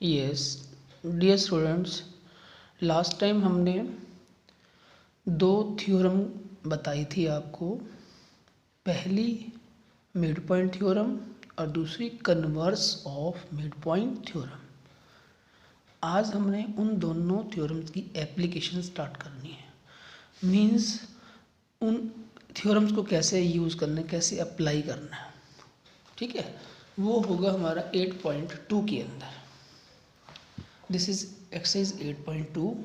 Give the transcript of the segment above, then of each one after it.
Yes dear students, last time हमने दो theorem बताई थी आपको। पहली मिड पॉइंट थ्योरम और दूसरी converse of mid point theorem. आज हमने उन दोनों थ्योरम्स की एप्लीकेशन स्टार्ट करनी है। मींस उन थ्योरम्स को कैसे यूज़ करना है, कैसे अप्लाई करना है। ठीक है, वो होगा हमारा 8.2 के अंदर। This is exercise 8.2।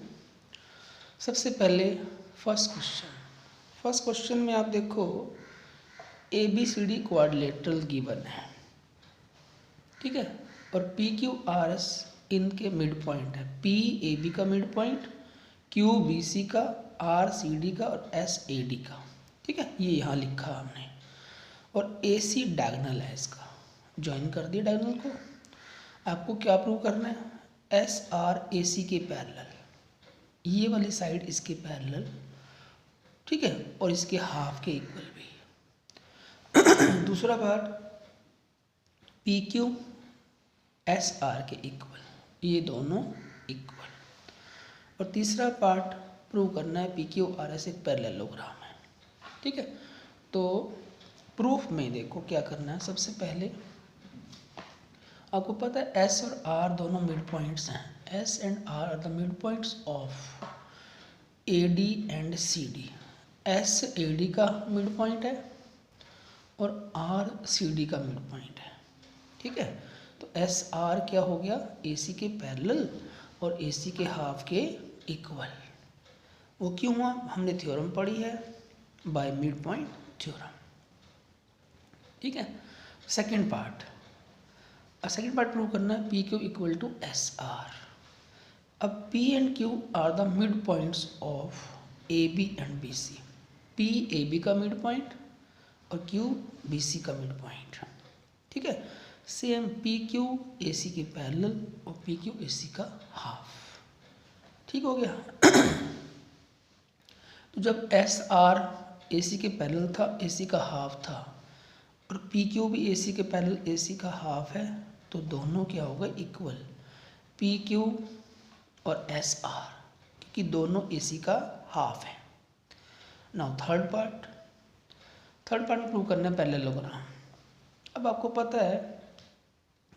सबसे पहले फर्स्ट क्वेश्चन में आप देखो A B C D quadrilateral given है, ठीक है, और पी क्यू आर एस इनके मिड पॉइंट है। पी ए बी का mid point, Q B C का, आर सी डी का और एस ए डी का। ठीक है, ये यहाँ लिखा हमने। और ए सी डायगोनल है, इसका ज्वाइन कर दिया डायगोनल को। आपको क्या प्रूव करना है? एस आर ए सी के पैरेलल, ये वाली साइड इसके पैरेलल, ठीक है, और इसके हाफ के इक्वल भी। दूसरा part P Q S R के इक्वल, ये दोनों इक्वल। और तीसरा पार्ट प्रूव करना है पी क्यू आर एस एक पैरेललोग्राम है। ठीक है, तो प्रूफ में देखो क्या करना है। सबसे पहले आपको पता है एस और आर दोनों मिड पॉइंट्स हैं। S and R are the mid points of A D and C D. S A D का मिड पॉइंट है और आर सी डी का मिड पॉइंट है। ठीक है, तो एस आर क्या हो गया? ए सी के पैरेलल और ए सी के हाफ के इक्वल। वो क्यों हुआ? हमने थ्योरम पढ़ी है, बाय मिड पॉइंट थ्योरम। ठीक है, सेकेंड पार्ट प्रूव करना है P Q equal to S R. अब P and Q are the mid points of A B and B C. P A B का मिड पॉइंट और Q B C का mid point. ठीक है, same P Q A C के parallel और P Q A सी का half. ठीक हो गया। तो जब एस आर ए सी के पैरेलल था, ए सी का हाफ था, और पी क्यू भी ए सी के पैरेलल ए सी का हाफ है, तो दोनों क्या होगा? इक्वल। पी क्यू और एस आर, क्योंकि दोनों ए सी का हाफ है। नाउ थर्ड पार्ट प्रूव करना है पैरेललोग्राम। अब आपको पता है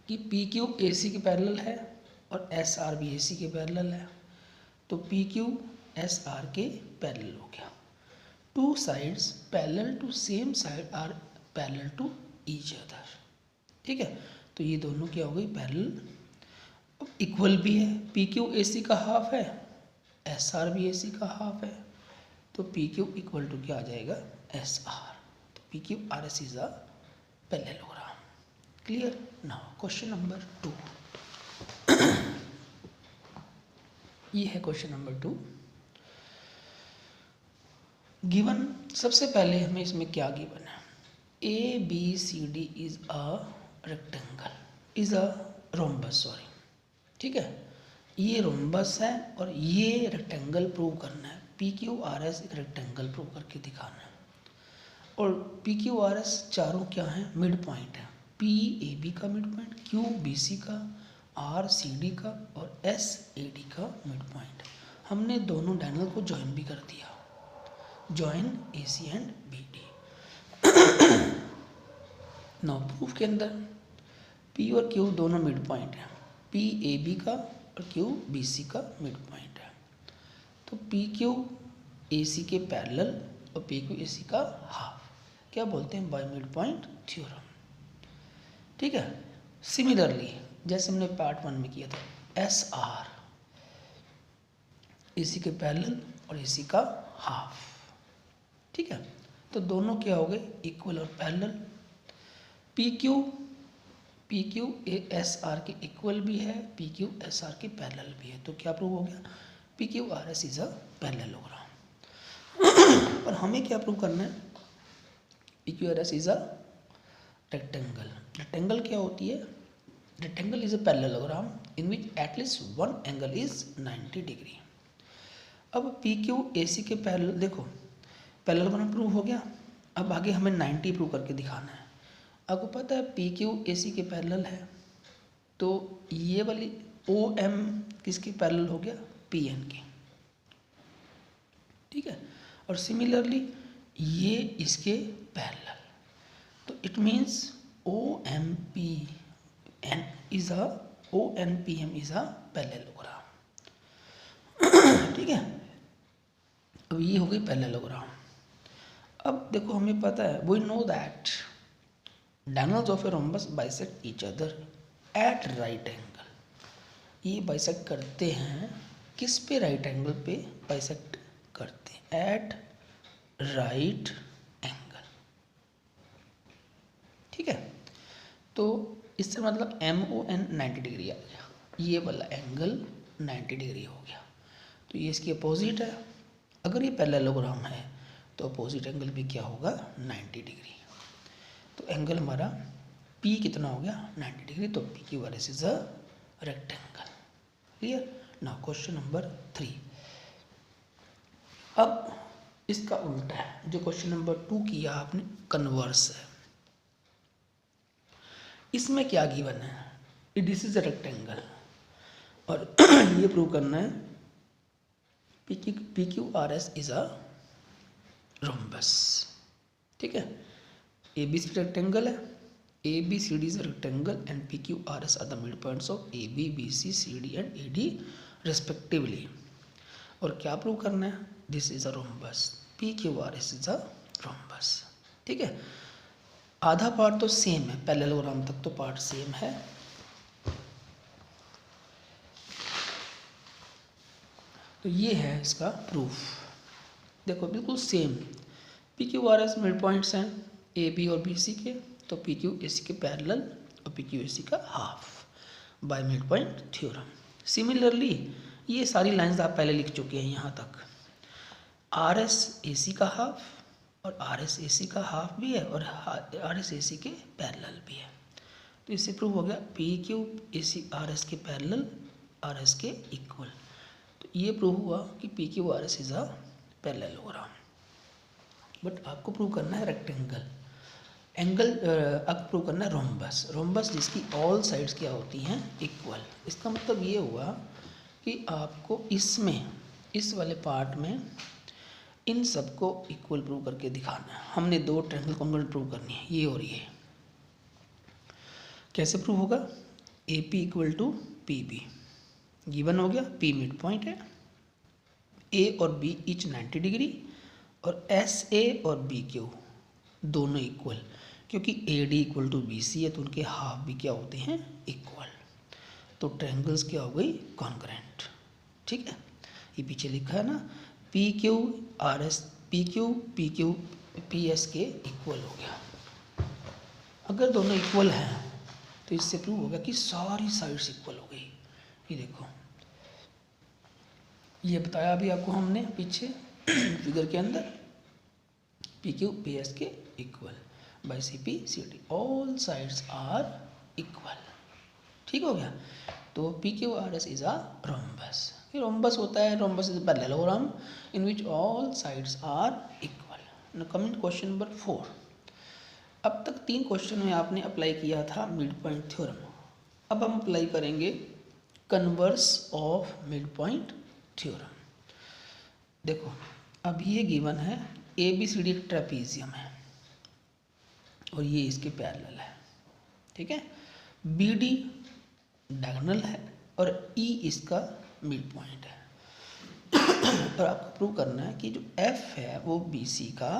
कि पी क्यू ए सी के पैरेलल है और एस आर भी ए सी के पैरेलल है, तो पी क्यू एस आर के पैरेलल हो गया। Two sides parallel to same side are parallel to each other. ठीक है, तो ये दोनों क्या हो गई? पैरेलल। अब इक्वल भी है, पी क्यू ए सी का हाफ है, एस आर भी ए सी का हाफ है, तो पी क्यू इक्वल टू क्या आ जाएगा? S R. तो P Q R S is a parallelogram. Clear? Now question number 2। ये है क्वेश्चन नंबर 2। गिवन, सबसे पहले हमें इसमें क्या गिवन है? A B C D is a rectangle, is a rhombus, sorry. ठीक है, ये रोम्बस है और ये रेक्टेंगल प्रूव करना है। पी क्यू आर एस एक रेक्टेंगल प्रूव करके दिखाना है। और पी क्यू आर एस चारों क्या हैं? मिड पॉइंट है। पी ए बी का mid point, Q B C का, आर सी डी का और एस ए डी का मिड पॉइंट। हमने दोनों डायगोनल को ज्वाइन भी कर दिया, join A C and B D. Now proof के अंदर पी और क्यू दोनों मिड पॉइंट हैं। पी ए बी का और क्यू बी सी का मिड पॉइंट है, तो पी क्यू ए सी के पैरेलल और पी क्यू ए सी का हाफ। क्या बोलते हैं? By mid point theorem. ठीक है, सिमिलरली जैसे हमने पार्ट 1 में किया था, एस आर ए सी के पैरेलल और ए सी का हाफ। ठीक है, तो दोनों क्या हो गए? इक्वल और parallel. P Q S R के इक्वल भी है, पी क्यू एस आर के पैरेलल भी है, तो क्या प्रूव हो गया? P Q R S is a parallelogram. और हमें क्या प्रूव करना है? P Q R S is a rectangle. Rectangle क्या होती है? Rectangle is a parallelogram in which at least one angle is 90 degree. अब पी क्यू ए सी के पैरेलल, देखो पैरेललोग्राम प्रूव हो गया। अब आगे हमें 90 प्रूव करके दिखाना है। आपको पता है पी क्यू ए सी के पैरेलल है, तो ये वाली ओ एम किसके पैरेलल हो गया, पी एन के, ठीक है। और सिमिलरली ये इसके पैरेलल, तो it means O M P N is a O N P M is a parallelogram, ठीक है। अब ये हो गई पैरेललोग्राम। अब देखो हमें पता है, we know that diagonals of a rhombus bisect each other at right angle. ये बाइसेक्ट करते हैं किस पे, राइट एंगल पे बाइसेक्ट करते हैं, एट राइट एंगल, ठीक है। तो इससे मतलब एम ओ एन 90 डिग्री आ गया, ये वाला एंगल 90 डिग्री हो गया। तो ये इसकी अपोजिट है, अगर ये पैरेललोग्राम है तो अपोजिट एंगल भी क्या होगा, 90 डिग्री। तो एंगल हमारा P कितना हो गया, 90 डिग्री। तो P की value is a rectangle. Clear. Now question number 3। अब इसका उल्टा है, जो क्वेश्चन नंबर 2 किया आपने, कन्वर्स है। इसमें क्या गिवन है, दिस इज अ रेक्टेंगल और ये प्रूव करना है P Q R S is a rhombus, ठीक है। ए बी सी रेक्टेंगल है, A B C D is a rectangle and P Q R S are the mid points of A B B C C D and A D respectively. और क्या prove करना है, this is a rhombus, P Q R S is a rhombus, ठीक है। आधा part तो same है, parallelogram तक तो पार्ट सेम है। तो ये है इसका प्रूफ, देखो बिल्कुल same. P Q R S mid points हैं ए बी और बी सी के, तो पी क्यू ए सी के पैरेलल और पी क्यू ए सी का half by mid point theorem. Similarly ये सारी लाइंस आप पहले लिख चुके हैं यहाँ तक। आर एस ए सी का हाफ और आर एस ए सी का हाफ भी है और आर एस ए सी के पैरेलल भी है। तो इससे प्रूव हो गया P Q A C R S के पैरेलल, आर एस के इक्वल। तो ये प्रूव हुआ कि P Q R S is a parallelogram. But आपको प्रूव करना है रेक्टेंगल, एंगल आपको प्रूव करना है रोम्बस, रोम्बस जिसकी ऑल साइड्स क्या होती हैं, इक्वल। इसका मतलब ये हुआ कि आपको इसमें, इस वाले पार्ट में इन सबको इक्वल प्रूव करके दिखाना है। हमने दो ट्रायंगल कॉन्ग्रुएंट प्रूव करनी है, ये और ये। कैसे प्रूव होगा, A P equal to P B given हो गया, पी मिड पॉइंट है, ए और बी ईच 90 डिग्री और एस ए और बी क्यू दोनों इक्वल, क्योंकि A D equal to B C है तो उनके हाफ भी क्या होते हैं, इक्वल। तो ट्रायंगल्स क्या हो गई, कॉन्ग्रुएंट, ठीक है। ये पीछे लिखा है ना, P Q R S, P Q P S के इक्वल हो गया। अगर दोनों इक्वल हैं तो इससे प्रूव हो गया कि सारी साइड्स इक्वल हो गई। ये देखो, ये बताया अभी आपको हमने पीछे फिगर के अंदर, पी क्यू पी एस के equal by C P C D, all sides are equal, ठीक हो गया। तो P Q R S is a rhombus. Rhombus होता है, rhombus is parallelogram in which all sides are equal. Now coming question number 4। अब तक 3 question में आपने अप्लाई किया था मिड पॉइंट थ्योरम, अब हम अप्लाई करेंगे converse of mid point theorem. देखो अब ये गिवन है, ए बी सी डी एक ट्रेपीजियम है और ये इसके पैरेलल है, ठीक है। बी डी डायगोनल है और ई इसका मिड पॉइंट है। और आपको प्रूव करना है कि जो एफ है वो बी सी का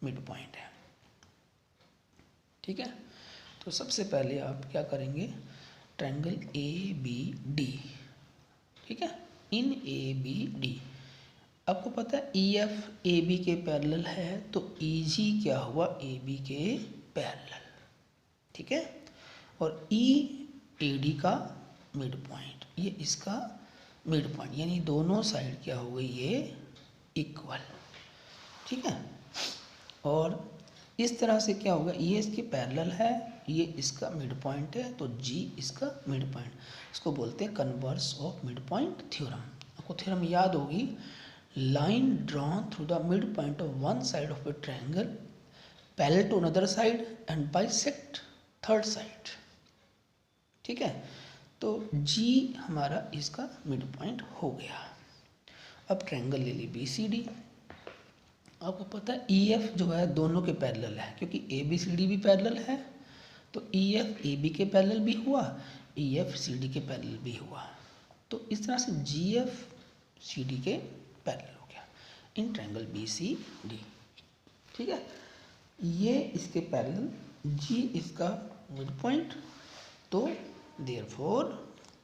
मिड पॉइंट है, ठीक है। तो सबसे पहले आप क्या करेंगे, ट्रायंगल ए बी डी, ठीक है, इन ए बी डी आपको पता है ई एफ ए बी के पैरेलल है, तो ई जी क्या हुआ, ए बी के पैरेलल, ठीक है। और ई ए डी का मिड पॉइंट, ये इसका मिड पॉइंट, यानी दोनों साइड क्या हो गई, ये इक्वल, ठीक है। और इस तरह से क्या होगा, ये इसके पैरेलल है, ये इसका मिड पॉइंट है, तो जी इसका मिड पॉइंट। इसको बोलते हैं converse of mid point theorem. आपको थ्योरम याद होगी, line drawn through the mid point of one side of a triangle parallel to another side and bisect third side, ठीक है। तो जी हमारा इसका मिड पॉइंट हो गया। अब ट्रायंगल ले ली बी सी डी। आपको पता है ई एफ जो है दोनों के पैरेलल है, क्योंकि ए बी सी डी भी पैरेलल है, तो ई एफ ए बी के पैरेलल भी हुआ, ई एफ सी डी के पैरेलल भी हुआ। तो इस तरह से जी एफ सी डी के पैरेलल हो गया in triangle B C D. ठीक है, ये इसके पैरेलल, जी इसका मिड पॉइंट, तो therefore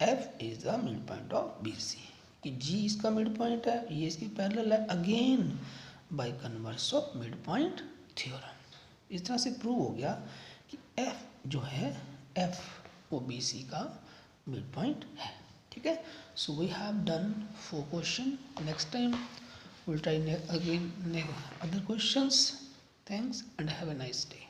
F is the mid point of B C. कि जी इसका मिड पॉइंट है, ये इसकी पैरेलल है, again by converse of mid point theorem. इस तरह से प्रूव हो गया कि एफ जो है, एफ वो बी सी का मिड पॉइंट है। ठीक है, so we have done 4 question. Next time we'll try again other questions. Thanks and have a nice day.